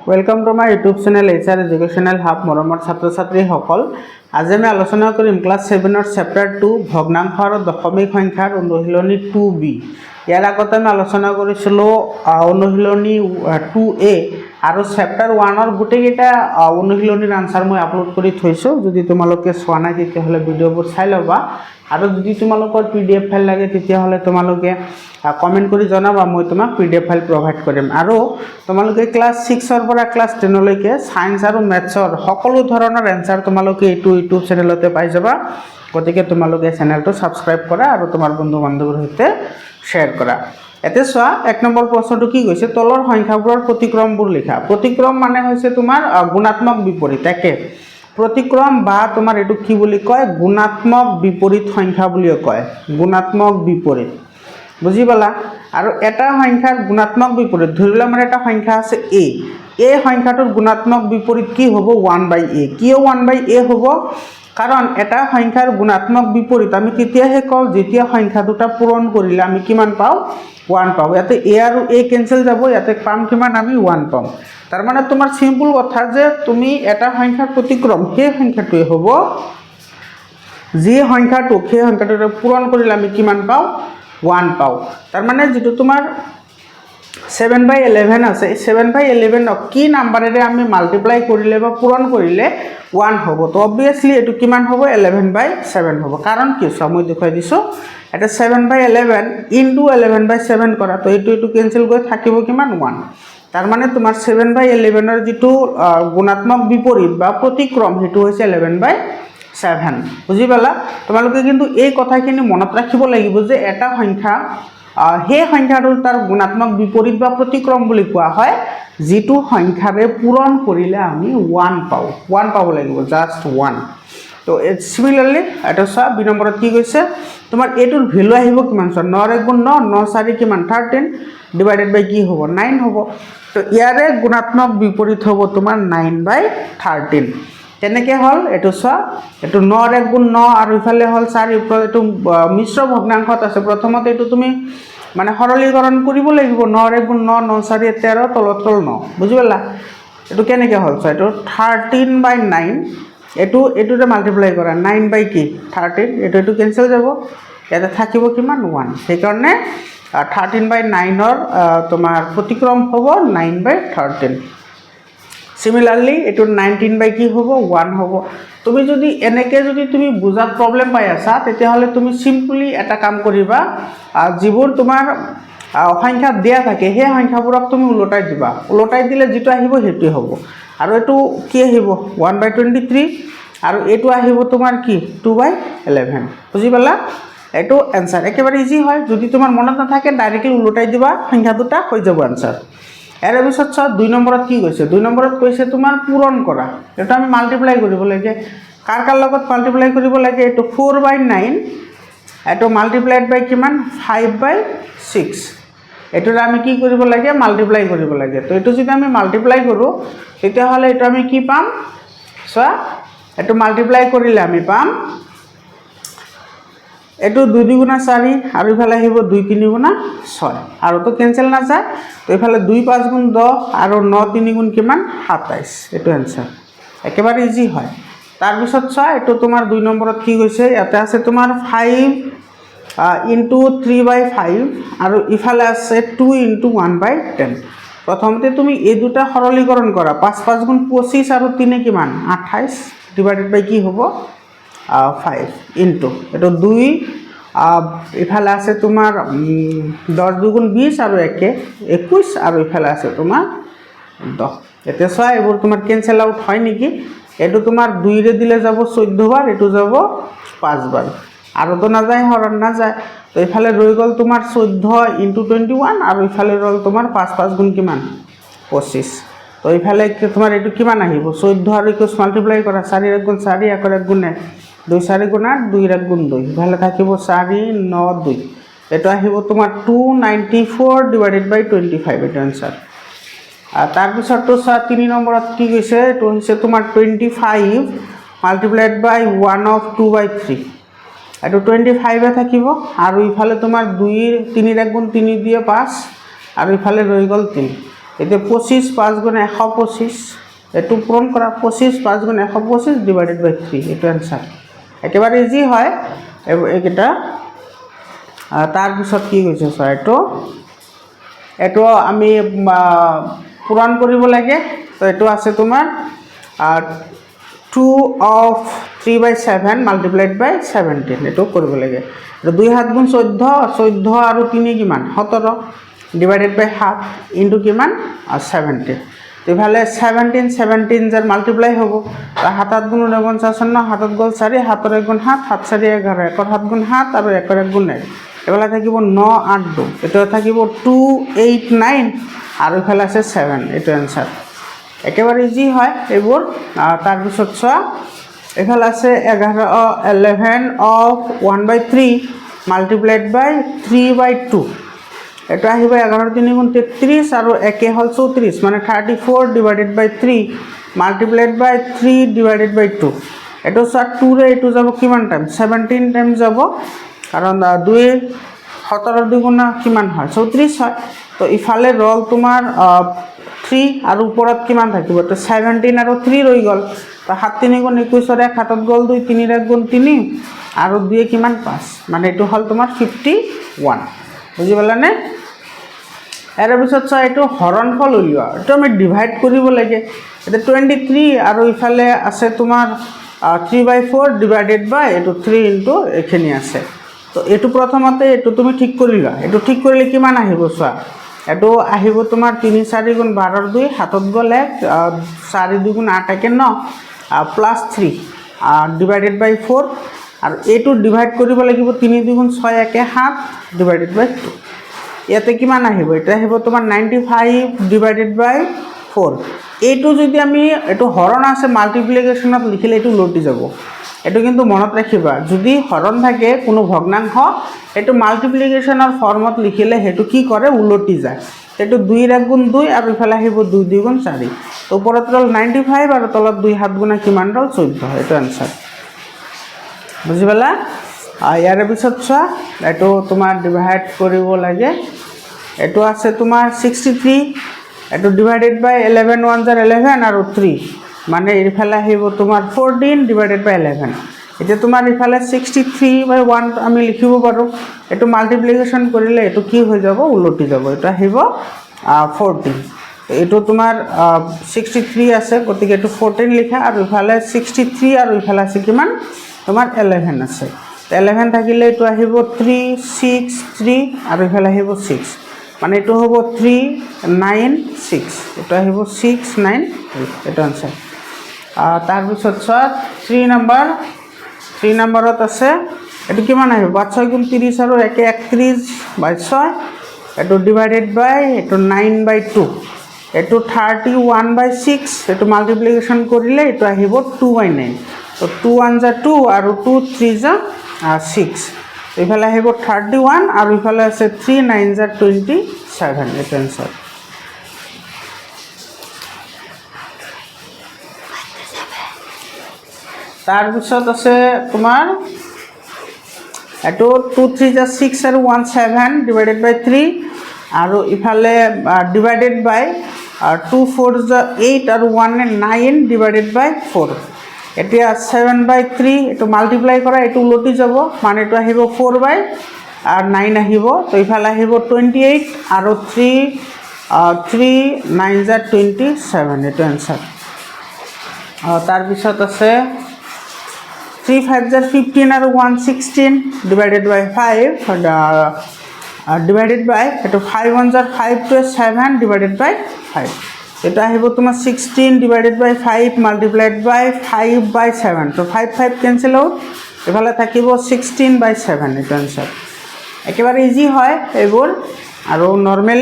Welcome to my YouTube channel HR educational hub मरমৰ ছাত্ৰ ছাত্ৰীসকল আজি আমি আলোচনা কৰিম ক্লাস 7 ৰ চেপ্টাৰ 2 ভগ্নাংশ আৰু দশমিক সংখ্যাৰ অনুশীলনী 2B ইয়াৰ আগতে আমি আলোচনা কৰিছিলো অনুশীলনী 2A আৰু চেপ্টাৰ 1 ৰ গুটেইটা অনুশীলনীৰ আনসাৰ মই আপলোড কৰি থৈছো যদি তোমালোকে চোৱা নাই তেতিয়াহলে ভিডিঅবোৰ চাই লবা আৰু যদি তোমালোকৰ PDF ফাইল লাগে তেতিয়াহলে তোমালোকে কমেন্ট কৰি জনাবা মই তোমাক PDF ফাইল প্ৰভাইড কৰিম আৰু তোমালোকে ক্লাস 6 ৰ পৰা ক্লাস 10 লৈকে সায়েন্স আৰু ম্যাথছৰ সকলো ধৰণৰ এনসাৰ তোমালোকে এইটো ইউটিউব চেনেলতে পাই যাবা গতিকে তোমালোকে চেনেলটো সাবস্ক্ৰাইব কৰা আৰু তোমাৰ বন্ধু বান্ধৱৰ সৈতে শেয়াৰ কৰা এতে সোয়া এক নম্বৰ প্ৰশ্নটো কি কৈছে তলৰ সংখ্যাবোৰৰ প্ৰতিক্ৰমবোৰ লিখা প্ৰতিক্ৰম মানে হৈছে তোমাৰ গুণাত্মক বিপৰীত একে प्रतिक्रम बा तुमार एटु की बुली कय गुणात्मक विपरीत संख्या बुलियो कय गुणात्मक विपरीत बुझि पाला आरो एटा संख्यार गुणात्मक विपरीत धरिला माने एटा संख्या আছে a संख्याটোৰ गुणात्मक विपरीत की हबो 1/a कियो 1/a हबो कारण एटा संख्यार गुणात्मक विपरीत आमी तेতিয়াহে কও যেতিয়া সংখ্যা দুটা পূৰণ কৰিলে আমি কিমান পাও 1 পাও ইয়াতে a আৰু a ক্যান্সেল যাব ইয়াতে পাম কিমান আমি 1 পাম तार माने तुम्हार सिम्पल कथा जे तुमी एटा संख्यार प्रतिक्रम हे संख्याटुए हबो जे संख्याटुक हे संख्याटुरे पूरण करिले आमी किमान पाও 1 पाও तार माने जेतु तुम्हार 7/11 আছে 7/11 কি নাম্বাৰেৰে আমি মাল্টিপ্লাই কৰিলে বা পূৰণ কৰিলে 1 হ'ব তো obviously এটো কিমান হ'ব 11/7 হ'ব কাৰণ কি সময় দেখাই দিছো এটা 7/11 ইনটু 11/7 কৰা তো এটো ক্যান্সেল কৰি থাকিব কিমান 1 तार माने तुमार 7/11 ৰ যেটো গুণাত্মক বিপৰীত বা প্ৰতিক্ৰম হেতু হৈছে 11/7 বুজি পালা তোমালোকে কিন্তু এই কথাখিনি মনত ৰাখিব লাগিব যে এটা সংখ্যা হে সংখ্যাটোৰ তাৰ গুণাত্মক বিপৰীত বা প্ৰতিক্ৰম বুলি কোৱা হয় যেটো সংখ্যাৰে পূৰণ কৰিলে আমি 1 পাব লাগিব জাস্ট 1 তো সিমিলাৰলি এটা সব বি নম্বৰত কি কৈছে তোমাৰ এটোৰ ভ্যালু আহিব কিমান 9 * 1 9 9 4 কিমান 13 ডিভাইডেড বাই কি হ'ব 9 হ'ব तो यारे गुणात्मक विपरीत हबो तुमार 9/13 केनेके हल एटु स एटु 9 * 1 9 आरो इफाले हल 4 एटु मिश्र भग्नांशत আছে प्रथमতে एटु তুমি মানে সরলীকরণ কৰিব লাগিব 9 * 1 9 9 4 13 তলত 9 বুজি পালা এটু কেনেকে হল স এটু 13/9 এটুৰে মাল্টিপ্লাই কৰা 9 বাই কি 13 এটু ক্যান্সেল যাব এটা থাকিব কিমান 1 সেই কাৰণে 13/9 ৰ তোমাৰ প্ৰতিক্ৰম হ'ব 9/13 সিমিলারলি এটো 19 বাই কি হ'ব 1 হ'ব তুমি যদি এনেকে যদি তুমি বুজাত প্ৰবলেম পাই আছা তেতিয়া হলে তুমি সিম্পলি এটা কাম কৰিবা যিবোৰ তোমাৰ সংখ্যা দিয়া থাকে সেই সংখ্যাবোৰক তুমি উলটাই দিলে যেটো আহিব হেতু হ'ব আৰু এটো কি আহিব 1/23 আৰু এটো আহিব তোমাৰ কি 2/11 বুজি পালা এটো आंसर একেবারে ইজি হয় যদি তোমার মনত না থাকে ডাইরেক্টলি উল্টাই দিবা সংখ্যা দুটা হৈ যাব आंसर এর পিছত 2 নম্বৰত কি কৈছে 2 নম্বৰত কৈছে তোমাৰ পূৰণ কৰা এটা আমি মাল্টিপ্লাই কৰিব লাগে কাৰ লগত মাল্টিপ্লাই কৰিব লাগে এটো 4/9 এটো মাল্টিপ্লাইড বাই কিমান 5/6 এটোৰ আমি কি কৰিব লাগে মাল্টিপ্লাই কৰিব লাগে তো এটো যদি আমি মাল্টিপ্লাই কৰো তেতিয়া হলে এটো আমি কি পাম সো এটো মাল্টিপ্লাই কৰিলে আমি পাম এটো 2 * 4 আৰু ইফালে আহিব 2 * 3 * 6 আৰু তো ক্যান্সেল না যায় তো ইফালে 2 * 5 * 10 আৰু 9 * 3 * কিমান 27 এটো आंसर একেবাৰে ইজি হয় তাৰ পিছত এটো তোমাৰ 2 নম্বৰত কি কৈছে ইয়াতে আছে তোমাৰ 5 * 3/5 আৰু ইফালে আছে 2 * 1/10 প্ৰথমতে তুমি এই দুটা সৰলীকৰণ কৰা 5 5 * 25 আৰু 3 কিমান 28 ডিভাইডেড বাই কি হ'ব 5 into এটো 2 ইফালে আছে তোমাৰ 10 * 2 = 20 আৰু 1 21 আৰু ইফালে আছে তোমাৰ 10 এতে সয় এবোৰ তোমাৰ ক্যান্সেল আউট হয় নেকি এটো তোমাৰ 2 ৰে দিলে যাব 14 বাৰ এটো যাব 5 বাৰ আৰু তো না যায় হৰণ না যায় তো ইফালে ৰৈ গল তোমাৰ 14 * 21 আৰু ইফালে ৰল তোমাৰ 5 5 গুণ কিমান 25 তো ইফালে তোমাৰ এটো কিমান আহিব 14 আৰু 21 মাল্টিপ্লাই কৰা 4 * 1 * 4 1 * 1 গুণ 2 4 * 8 2 * 1 * 2 ইফালে থাকিব 4 9 2 এটো আহিব তোমাৰ 294 ডিভাইডেড বাই 25 এটো आंसर আৰ তাৰ পিছত তো 3 নম্বৰত কি কৈছে এটো হৈছে তোমাৰ 25 মাল্টিপ্লাইড বাই 1/2/3 এটো 25 এ থাকিব আৰু ইফালে তোমাৰ 2 3 * 1 * 3 দিয়ে 5 আৰু ইফালে ৰৈ গল 3 এতিয়া 25 5 গুণ 125 এইটো পূৰণ কৰা 25 5 গুণ 125 ডিভাইডেড বাই 3 এইটো এনসাৰ একেবাৰে ইজি হয় এইকেইটা তাৰপিছত কি কৈছে চোৱা এইটো আমি পূৰণ কৰিব লাগে তো এইটো আছে তোমাৰ 2 of 3 by 7 multiplied by 17 এইটো কৰিব লাগে 2 7 গুণ 14 14 আৰু 3 কিমান 17 ডিভাইডেড বাই হাফ ইনটু কিমান 17 তো ইফালে 17 17 যাৰ মাল্টিপ্লাই হ'ব 7 7 গুণ 49 ন 7 গ'ল 4 7 1 গুণ 7 7 4 11 1 7 গুণ 7 আৰু 1 1 গুণ 1 এফালে থাকিব 9 8 2 এটা থাকিব 2 8 9 আৰু ইফালে আছে 7 এইটো এনসাৰ একেবাৰে ইজি হয় এইবোৰ তাৰপিছত চোৱা এফালে আছে 11 of 1 by 3 multiplied by 3 by 2 এটা আহিব 11 3 গুণ 33 আৰু একে হল 34 মানে 34 ডিভাইডেড বাই 3 মাল্টিপ্লাইড বাই 3 ডিভাইডেড বাই 2 এটা চোৱা 2 ৰে এইটো যাব কিমান টাইম 17 টাইম যাব কাৰণ 2 17 দুগুণ কিমান হয় 34 হয় তো ইফালে ৰল তোমাৰ 3 আৰু ওপৰত কিমান থাকিব তো 17 আৰু 3 ৰৈ গল তো 7 3 গুণ 21 ৰ 1 7 গল 2 3 1 গুণ 3 আৰু 2 কিমান 5 মানে এইটো হল তোমাৰ 51 বুজি পালানে এৰ পিছত চোৱা এইটো হৰণফল উলিওৱা এইটো আমি ডিভাইড কৰিব লাগে এটা 23 আৰু ইফালে আছে তোমাৰ 3/4 ডিভাইডেড বাই এইটো 3 ইনটু এখানে আছে তো এইটো প্ৰথমতে এইটো তুমি ঠিক কৰিলা এইটো ঠিক কৰিলে কিমান আহিব চোৱা এইটো আহিব তোমাৰ 3 4 গুণ 12 ৰ 2 হাতত গ'ল 1 4 2 গুণ 8 একে 9 প্লাস 3 ডিভাইডেড বাই 4 আৰু এইটো ডিভাইড কৰিব লাগিব 3 2 গুণ 6 একে 7 ডিভাইডেড বাই 2 ইয়াতে কিমান আহিব এটা আহিব তোমাৰ 95 ডিভাইডেড বাই 4 এইটো যদি আমি এইটো হৰণ আছে মাল্টিপ্লিকেশনত লিখিলে এইটো লটি যাব এইটো কিন্তু মনত ৰাখিবা যদি হৰণ থাকে কোনো ভগ্নাংশ এইটো মাল্টিপ্লিকেশনৰ ফৰ্মত লিখিলে হেতু কি কৰে উলটি যায় এইটো 2 ৰ 1 গুণ 2 আৰু ইফালে আহিব 2 2 গুণ 4 তো ওপৰত ৰল 95 আৰু তলত 2 7 গুণ কিমান ৰল 14 এইটো आंसर বুজি পালা ইয়াৰ পিছত চোৱা এইটো তোমাৰ ডিভাইড কৰিব লাগে এইটো আছে তোমাৰ 63 এইটো ডিভাইডেড বাই 11 1 জাৰ 11 আৰু 3 মানে ইফালে আহিব তোমাৰ 14 ডিভাইডেড বাই 11 এতিয়া তোমাৰ ইফালে 63 বাই 1 আমি লিখিব পাৰো এইটো মাল্টিপ্লিকেশন কৰিলে এইটো কি হৈ যাব উলটি যাব এটা আহিব 14 এইটো তোমাৰ 63 আছে গতিকে এইটো 14 লিখা আৰু ইফালে 63 আৰু ইফালে আছে কিমান তোমাৰ 11 আছে 11 থাকিলে এইটো আহিব 3 6 3 আৰু ইফালে আহিব 6 মানে এইটো হ'ব 3 9 6 এটা আহিব 6 9 এটা आंसर তাৰ পিছত চোৱা 3 নম্বৰত আছে এটো কিমান আহিব 6 গুণ 30 আৰু 1 31 বাই 6 এটো ডিভাইডেড বাই এটো 9 বাই 2 এটো 31 বাই 6 এটো মাল্টিপ্লিকেশন কৰিলে এটো আহিব 2 বাই 9 তো 2 1 যা 2 আৰু 2 3 যা 6 ইফালে আহিব 31 আৰু ইফালে আছে 3 9 যা 27 এটা आंसर তাৰ পিছত আছে তোমাৰ এটো 2 3 যা 6 আৰু 1 7 ডিভাইডেড বাই 3 আৰু ইফালে ডিভাইডেড বাই 2 4 যা 8 আৰু 1 9 ডিভাইডেড বাই 4 এতিয়া 7 বাই 3 এটো মাল্টিপ্লাই কৰা এটো উলটি যাব মানে এটো আহিব 4 বাই আৰ 9 আহিব তো ইফালে আহিব 28 আৰু 3 9 যা 27 এটো आंसर তাৰ পিছত আছে 3 5 যা 15 আৰু 1 16 ডিভাইডেড বাই 5 ডিভাইডেড বাই এটো 5 1 যা 5 to 7 ডিভাইডেড বাই 5 এটা আহিব তোমার 16 ডিভাইডেড বাই 5 মাল্টিপ্লাইড বাই 5 বাই 7 তো 5 5 ক্যান্সেল আউট এফালে থাকিব 16 বাই 7 এটা आंसर একেবারে ইজি হয় এইবোৰ আৰু নৰমাল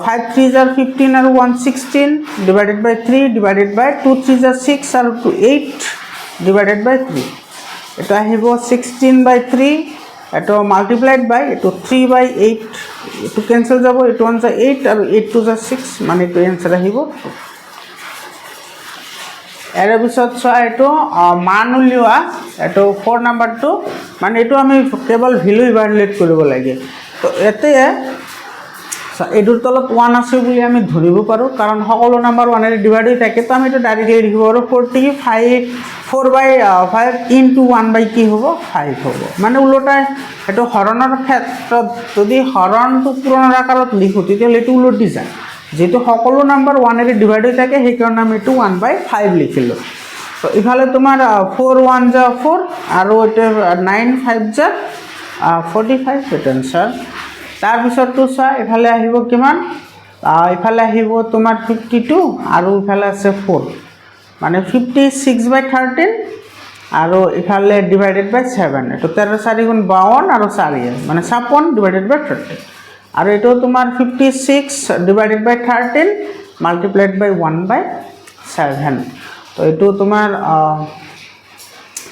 5 3 যা 15 আৰু 1 16 ডিভাইডেড বাই 3 ডিভাইডেড বাই 2 3 যা 6 আৰু 2 8 ডিভাইডেড বাই 3 এটা আহিব 16 বাই 3 এটো মাল্টিপ্লাইড বাই এটো 3 বাই 8 এটো ক্যান্সেল যাব এটো 1 যা 8 আৰু 8 2 যা 6 মানে এটো आंसर আহিব এৰ পিছত চোৱা এটো মান উলিওৱা এটো 4 নাম্বাৰটো মানে এটো আমি কেৱল ভ্যালু ইভালুয়েট কৰিব লাগে তো এতে এইটোৰ তলত 1 আছে বুলি আমি ধৰিব পাৰোঁ কাৰণ সকলো নাম্বাৰ 1 এৰে ডিভাইড হৈ থাকে তো আমি এইটো ডাইৰেক্টলি লিখিব পাৰোঁ 4/5 ইনটু 1 কি হ'ব 5 হ'ব মানে ওলোটাই এইটো হৰণৰ ক্ষেত্ৰত যদি হৰণটো পূৰণৰ আকাৰত লিখোঁ তেতিয়াহ'লে এইটো ওলটি যায় যেহেতু সকলো নাম্বাৰ 1 এৰে ডিভাইড হৈ থাকে সেইকাৰণে আমি এইটো 1/5 লিখিলোঁ তো ইফালে তোমাৰ 4 1 যা 4 আৰু এইটো 9 5 যা 45 এইটো এনচাৰ তাৰপিছততো চোৱা ইফালে আহিব কিমান ইফালে আহিব তোমাৰ 52 আৰু ইফালে আছে 4 মানে 56/13 আৰু ইফালে ডিভাইডেড বাই 7 এইটো 13 4 গুণ 52 আৰু 4 মানে 56 ডিভাইডেড বাই 13 আৰু এইটো তোমাৰ 56 ডিভাইডেড বাই 13 মাল্টিপ্লাইড বাই 1/7 তো এইটো তোমাৰ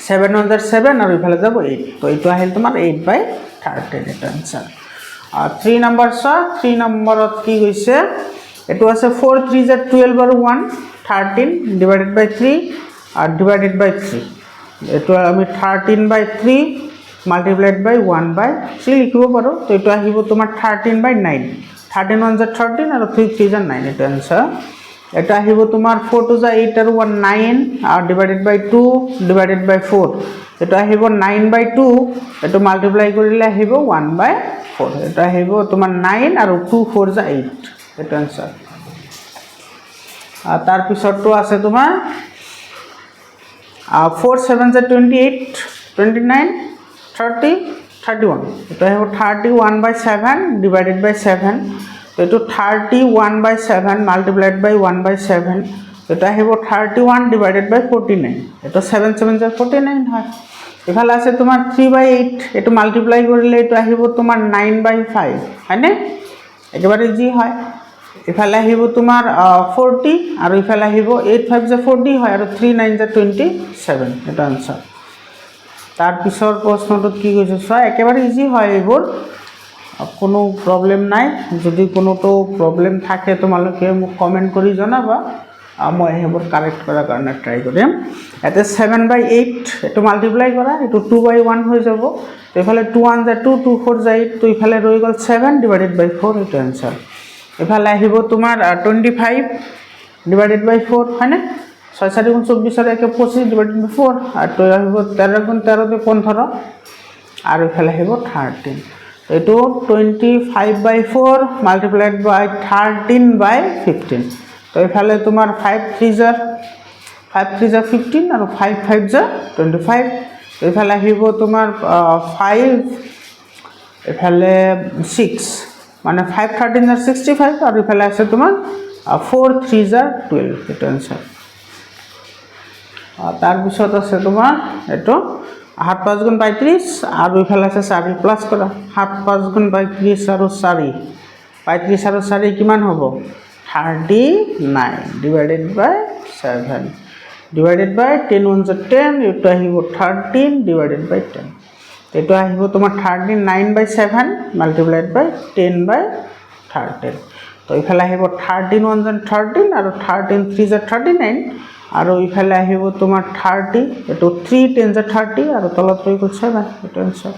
7 1 7 আৰু ইফালে যাব 8 তো এইটো আহিল তোমাৰ 8/13 এটা আনসাৰ 3 নম্বৰ চোৱা 3 নম্বৰত কি হৈছে এইটো আছে 4 3 * 12 আৰু 1 13 ডিভাইডেড বাই 3 আৰু ডিভাইডেড বাই 3 এইটো আমি 13/3 মাল্টিপ্লাইড বাই 1/3 লিখিব পাৰোঁ তো এইটো আহিব তোমাৰ 13/9 13 1 * 13 আৰু 3 3 * 9 এটা আনসাৰ এটা আহিব তোমাৰ 4 2 * 8 আৰু 1 9 আৰু ডিভাইডেড বাই 2 ডিভাইডেড বাই 4 এটা আহিব 9/2 এটো মাল্টিপ্লাই কৰিলে আহিব 1/4 এটা আহিব তোমাৰ 9 আৰু 2 4 * 8 এটা আনসাৰ তাৰ পিছৰটো আছে তোমাৰ 4 7 * 28 29 30 31 এটা আহিব 31/7 ডিভাইডেড বাই 7 তো এটো 31/7 মাল্টিপ্লাইড বাই 1/7 এটা আহিব 31 ডিভাইডেড বাই 49 এটা 7 7 * 49 হয় ইফালে আছে তোমাৰ 3/8 এটো মাল্টিপ্লাই কৰিলে এটো আহিব তোমাৰ 9/5 হয়নে একেবাৰে ইজি হয় ইফালে আহিব তোমাৰ 40 আৰু ইফালে আহিব 8 5 * 40 হয় আৰু 3 9 * 27 এটা আনসাৰ তাৰ পিছৰ প্ৰশ্নটো কি কৈছে চোৱা একেবাৰে ইজি হয় এইবোৰ কোনো প্ৰবলেম নাই যদি কোনোটো প্ৰবলেম থাকে তোমালোকে মোক কমেন্ট কৰি জনাবা মই হেবোৰ কাৰেক্ট কৰাৰ কাৰণে ট্ৰাই কৰিম এতে 7/8 এটো মাল্টিপ্লাই কৰা এটো 2/1 হৈ যাব তো ইফালে 2 1 * 2 2 4 * 8 তো ইফালে ৰৈ গল 7 ডিভাইডেড বাই 4 এটা आंसर ইফালে আহিব তোমাৰ 25 ডিভাইডেড বাই 4 হয়নে 6 4 গুণ 24 আর 1 25 ডিভাইডেড বাই 4 আর তো আহিব 13 গুণ 13 তে 15 আর ইফালে আহিব 13 এটো 25/4 মাল্টিপ্লাইড বাই 13/15 তো ইফালে তোমাৰ 5 3 * 15 আৰু 5 5 * 25 তো ইফালে আহিব তোমাৰ 5 ইফালে 6 মানে 5 13 * 65 আৰু ইফালে আছে তোমাৰ 4 3 * 12 এটা आंसर তাৰ পিছত আছে তোমাৰ এটো 7 5 গুণ 35 আৰু ইফালে আছে 4 প্লাস কৰা 7 5 গুণ 35 আৰু 4 35 আৰু 4 কিমান হ'ব 39 ডিভাইডেড বাই 7 ডিভাইডেড বাই 10 1 * 10 এটো আহিব 13 ডিভাইডেড বাই 10 এটো আহিব তোমাৰ 39/7 মাল্টিপ্লাইড বাই 10/13 তো ইফালে আহিব 13 1 * 13 আৰু 13 3 * 39 আৰু ইফালে আহিব তোমাৰ 30 এটো 3 10 * 30 আৰু তলত ৰৈ গল 7 এটা आंसर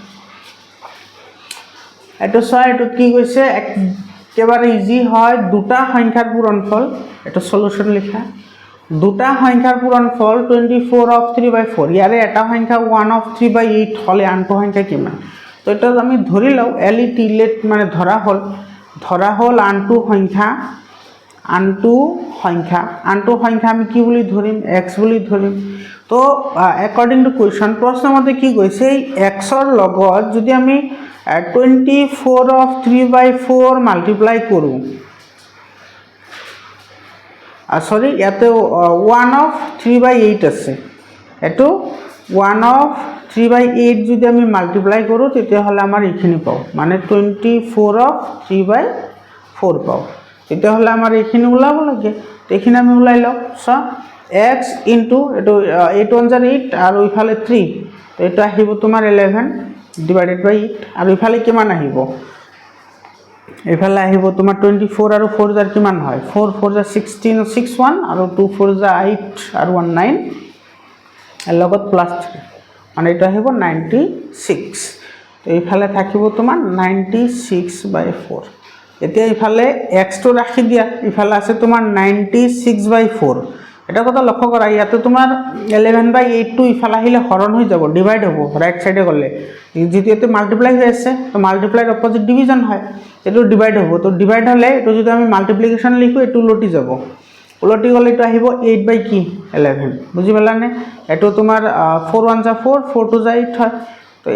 এটো চোৱা এটো কি কৈছে একেবাৰে ইজি হয় দুটা সংখ্যাৰ পূৰণফল এটো সলিউশন লিখা দুটা সংখ্যাৰ পূৰণফল 24/3/4 ইয়াৰে এটা সংখ্যা 1/3/8 হলে আনটো সংখ্যা কিমান তো এটা আমি ধৰি লও LET লেট মানে ধৰা হল আনটো সংখ্যা আমি কি বুলি ধৰিম x বুলি ধৰিম তো অ্যাকৰ্ডিং টু কোয়েশ্চন প্ৰশ্ন মতে কি কৈছে x ৰ লগত যদি আমি 24/3/4 মাল্টিপ্লাই কৰো সরি ইয়াতে 1/3/8 আছে এটো 1/3/8 যদি আমি মাল্টিপ্লাই কৰো তেতিয়া হলে আমাৰ এইখিনি পাও মানে 24/3/4 পাও তেতিয়া হলে আমাৰ এইখিনি ওলাব লাগে এইখিনি আমি ওলাই লও সো x ইনটু এটো 8 1 * 8 আৰু ইফালে 3 তো এটা আহিব তোমাৰ 11 ডিভাইডেড বাই 8 আৰু ইফালে কিমান আহিব ইফালে আহিব তোমাৰ 24 আৰু 4 জাৰ কিমান হয় 4 4 * 16 6 1 আৰু 2 4 * 8 আৰু 1 9 এর লগত প্লাস 3 মানে এটা আহিব 96 তো ইফালে থাকিব তোমাৰ 96/4 এতিয়া ইফালে এক্সটো ৰাখি দিয়া, ইফালে আছে তোমাৰ 96/4। এটা কথা লক্ষ্য কৰা, ইয়াতে তোমাৰ 11/8টো ইফালে আহিলে হৰণ হৈ যাব, ডিভাইড হ'ব ৰাইট চাইডে গ'লে, যিটো ইয়াতে মাল্টিপ্লাই হৈ আছে, তো মাল্টিপ্লাইৰ অপজিট ডিভিজন হয়, এইটো ডিভাইড হ'ব। তো ডিভাইড হ'লে এইটো যদি আমি মাল্টিপ্লিকেশ্যন লিখোঁ, এইটো উলটি যাব, উলটি গ'লে এইটো আহিব 8/11। বুজি পালানে? এইটো তোমাৰ 4 1 যা 4, 4 2 যা 8 হয়। তো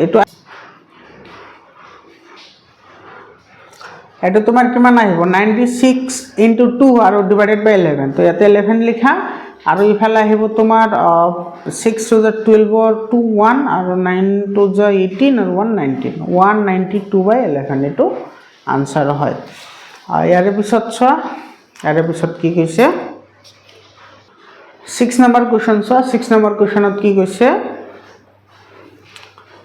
এইটো তোমাৰ কিমান আহিব? 96 × 2 আৰু ডিভাইডেড বাই 11। তো ইয়াতে 11 লিখা, আৰু ইফালে আহিব তোমাৰ 6 2 যা 12 2 1 আৰু 9 2 যা 18 আৰু 1 19, 192/11 এইটো আনচাৰ হয়। ইয়াৰে পিছত চোৱা, ইয়াৰে পিছত কি কৈছে 6 নম্বৰ কুৱেশ্যন চোৱা। 6 নম্বৰ কুৱেশ্যনত কি কৈছে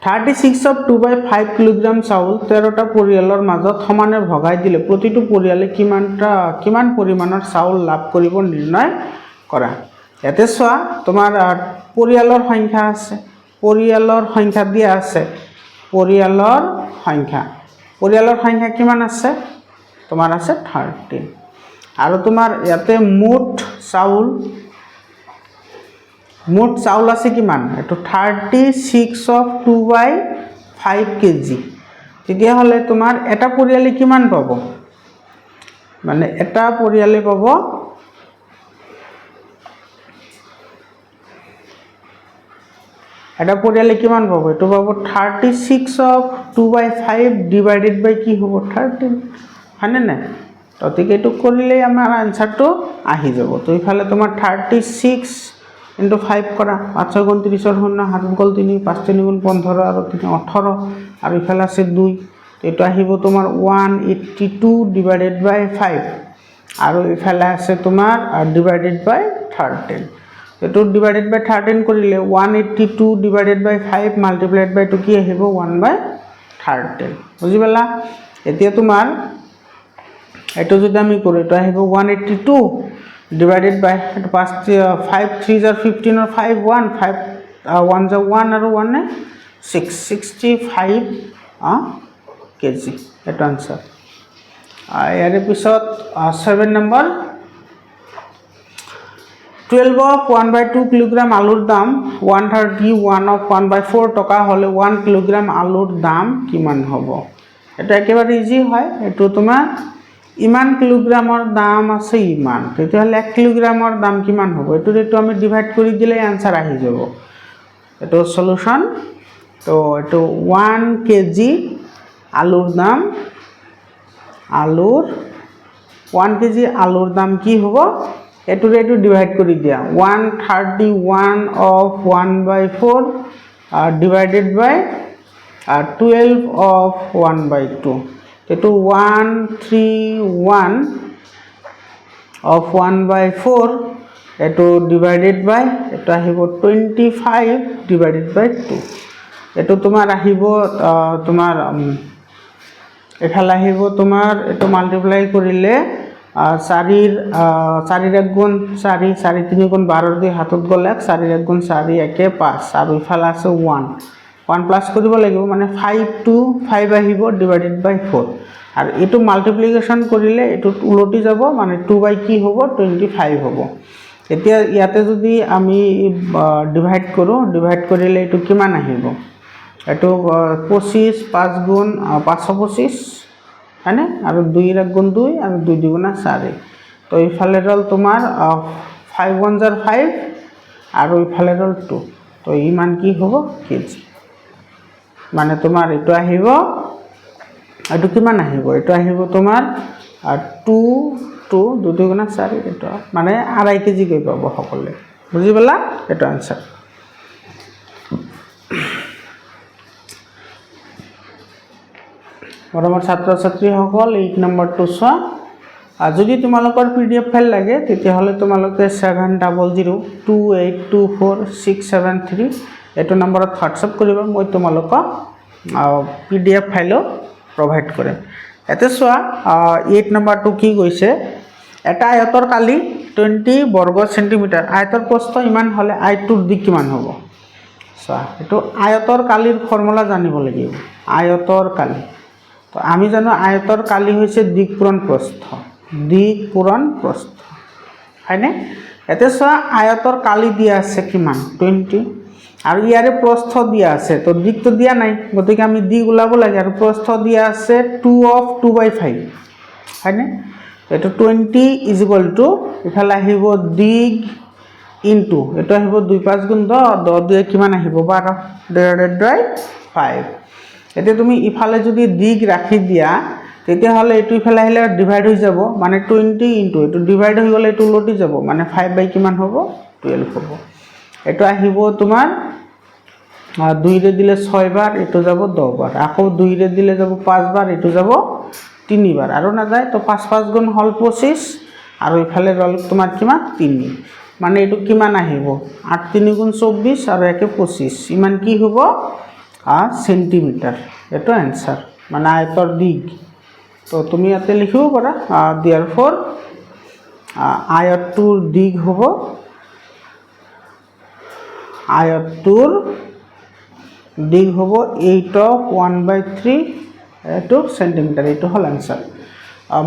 36/2/5 কিলোগ্ৰাম চাউল 13টা পৰিয়ালৰ মাজত সমানে ভগাই দিলে প্ৰতিটো পৰিয়ালে কিমান পৰিমাণৰ চাউল লাভ কৰিব নিৰ্ণয় কৰা। ইয়াতে চোৱা, তোমাৰ পৰিয়ালৰ সংখ্যা আছে, পৰিয়ালৰ সংখ্যা দিয়া আছে, পৰিয়ালৰ সংখ্যা কিমান আছে? তোমাৰ আছে 13। আৰু তোমাৰ ইয়াতে মুঠ চাউল আছে কিমান? এইটো 36/2/5 কেজি। তেতিয়াহ'লে তোমাৰ এটা পৰিয়ালে কিমান পাব? মানে এটা পৰিয়ালে পাব কিমান পাব? এইটো পাব 36/2/5 ডিভাইডেড বাই কি হ'ব? 13, হয়নে নাই? গতিকে এইটো কৰিলেই আমাৰ আনচাৰটো আহি যাব। তো ইফালে তোমাৰ 36 × 5 কৰা, 5 6 × 30 0, হাতত গ'ল 3, 5 3 × 15 আৰু 3 18, আৰু ইফালে আছে 2। এইটো আহিব তোমাৰ 182 ডিভাইডেড বাই 5, আৰু ইফালে আছে তোমাৰ ডিভাইডেড বাই 13। এইটো ডিভাইডেড বাই 13 কৰিলে 182 ডিভাইডেড বাই 5 মাল্টিপ্লাইড বাই 2 কি আহিব? 1/13। বুজি পালা? এতিয়া তোমাৰ এইটো যদি আমি কৰোঁ, এইটো আহিব 182 ডিভাইডেড বাই 5 3 যা 15 আৰু 5 1 5 1 যা 1 আৰু 1 65 কেজি, এইটো আনচাৰ। ইয়াৰে পিছত 7 নম্বৰ 12/1/2 কিলোগ্ৰাম আলুৰ দাম 131/1/4 টকা হ'লে 1 কিলোগ্ৰাম আলুৰ দাম কিমান হ'ব? এটা একেবাৰে ইজি হয়। এইটো তোমাৰ ইমান কিলোগ্ৰামৰ দাম আছে ইমান, তেতিয়াহ'লে 1 কিলোগ্ৰামৰ দাম কিমান হ'ব? এইটো আমি ডিভাইড কৰি দিলে আনচাৰ আহি যাব। এইটো সলিউশ্যন। তো এইটো 1 কেজি আলুৰ দাম 1 কেজি আলুৰ দাম কি হ'ব? এইটো ডিভাইড কৰি দিয়া, 131/1/4 ডিভাইডেড বাই 12/1/2। এইটো 131/1/4 এইটো ডিভাইডেড বাই এইটো আহিব 25 ডিভাইডেড বাই 2। এইটো তোমাৰ আহিব তোমাৰ এফালে আহিব তোমাৰ এইটো মাল্টিপ্লাই কৰিলে 4 1 গুণ 4 4 3 গুণ 12 দি হাতত গ'লে 4 1 গুণ 4 1 5, আৰু ইফালে আছে 1 প্লাছ কৰিব লাগিব, মানে 5 2 5 আহিব ডিভাইডেড বাই 4, আৰু এইটো মাল্টিপ্লিকেশ্যন কৰিলে এইটোত উলটি যাব, মানে 2 বাই কি হ'ব? 25 হ'ব। এতিয়া ইয়াতে যদি আমি ডিভাইড কৰোঁ, ডিভাইড কৰিলে এইটো কিমান আহিব? এইটো 25 5 গুণ 525, হয়নে? আৰু 2 1 গুণ 2 আৰু 2 2 গুণ 4। তো ইফালে হ'ল তোমাৰ 5 1 যা 5 আৰু ইফালে হ'ল 2। তো ইমান কি হ'ব? কেজি। মানে তোমাৰ এইটো আহিব, এইটো কিমান আহিব? এইটো আহিব তোমাৰ 2 2 2 গুণ 4, এইটো মানে 2.5 কেজি গৈ পাব সকলোৱে। বুজি পালা? এইটো আনচাৰ। মৰমৰ ছাত্ৰ ছাত্ৰীসকল, 8 নম্বৰটো চোৱা। যদি তোমালোকৰ PDF ফাইল লাগে তেতিয়াহ'লে তোমালোকে 7002824673 এইটো নম্বৰত হোৱাটছআপ কৰিবা, মই তোমালোকক PDF ফাইলো প্ৰভাইড কৰিম। ইয়াতে চোৱা 8 নম্বৰটো কি কৈছে, এটা আয়তৰ কালি 20 বৰ্গ চেণ্টিমিটাৰ, আয়তৰ প্ৰস্থ ইমান হ'লে আয়টোৰ দিক কিমান হ'ব? চোৱা, এইটো আয়তৰ কালিৰ ফৰ্মুলা জানিব লাগিব। আয়তৰ কালি তো আমি জানো আয়তৰ কালি হৈছে দিক পূৰণ প্ৰস্থ, দিক পূৰণ প্ৰস্থ হয়নে। এতে চোৱা আয়তৰ কালি দিয়া আছে কিমান 20 আৰু ইয়াৰে প্ৰস্থ দিয়া আছে, তো দিকটো দিয়া নাই, গতিকে আমি দিক ওলাব লাগে আৰু প্ৰস্থ দিয়া আছে 2 of 2/5 হয়নে। এইটো 20 = ইফালে আহিব দিক ইনটু এইটো আহিব 2 5 গুণ 10, 10 দিয়ে কিমান আহিব 12 /5। এতিয়া তুমি ইফালে যদি দিক ৰাখি দিয়া তেতিয়াহ'লে এইটো ইফালে আহিলে ডিভাইড হৈ যাব, মানে 20 ইনটু এইটো ডিভাইড হৈ গ'লে এইটো উলটি যাব, মানে 5 কিমান হ'ব 12 হ'ব। এইটো আহিব তোমাৰ 2 দিলে 6 বাৰ, এইটো যাব 10 বাৰ, আকৌ 2 দিলে যাব 5 বাৰ, এইটো যাব 3 বাৰ আৰু নাযায়। তো 5 5 গুণ হ'ল 25 আৰু ইফালে ৰ'ল তোমাৰ কিমান 3, মানে এইটো কিমান আহিব 8 3 গুণ 24 আৰু 1 25, ইমান কি হ'ব সেন্টিমিটাৰ। এইটো এনসাৰ মানে আয়তৰ দিক। তো তুমি ইয়াতে লিখিব পাৰা therefore আয়তটোৰ দিক হ'ব, আয়তটোৰ দিক হ'ব 8 of 1/3 এইটো সেন্টিমিটাৰ। এইটো হ'ল এনসাৰ।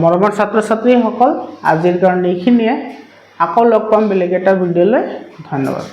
মৰমৰ ছাত্ৰ ছাত্ৰীসকল আজিৰ কাৰণে এইখিনিয়ে, আকৌ লগ পাম বেলেগ এটা ভিডিঅ'লৈ। ধন্যবাদ।